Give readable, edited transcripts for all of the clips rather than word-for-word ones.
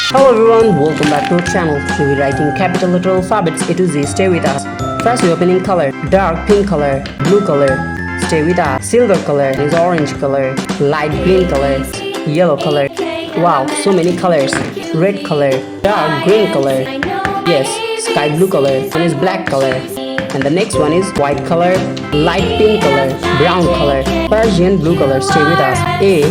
Hello everyone, welcome back to our channel. We'll be writing capital letter alphabets A to Z. Stay with us. First we open in color. Dark pink color, blue color. Stay with us. Silver color is orange color. Light green color, yellow color. Wow, so many colors. Red color, dark green color. Yes, sky blue color. One is black color. And the next one is white color, light pink color, brown color, Persian blue color. Stay with us. A,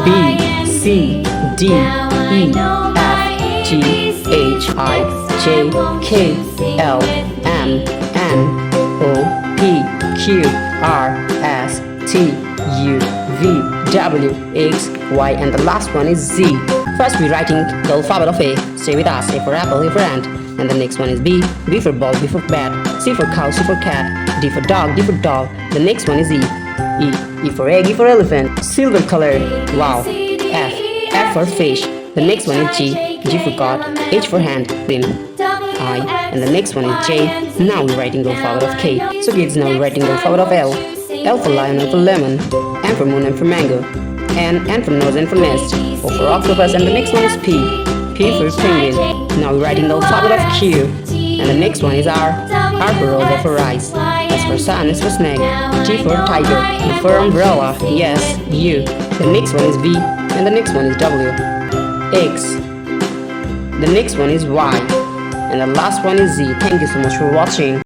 B, C, D, E, F, G, H, I, J, K, L, M, N, O, P, Q, R, S, T, U, V, W, X, Y, and the last one is Z. First we're writing the alphabet of A. Stay with us. A for apple, A for ant. And the next one is B. B for ball, B for bat. C for cow, C for cat. D for dog, D for doll. The next one is E. E for egg, E for elephant. Silver color. Wow. F. F for fish. The next one is G. G for god. H for hand. Green. I. And the next one is J. Now we're writing the alphabet of K. So kids, now we're writing the alphabet of L. L for lion, L for lemon. M for moon, M for mango. N for nose, N for nest. O for octopus, and the next one is P. P for penguin. Now we're writing the alphabet of Q. And the next one is R. R for rose, R for rice. S for sun, S for snake. T for tiger. U for umbrella. Yes, U. The next one is V. And the next one is W. X. The next one is Y. And the last one is Z. Thank you so much for watching.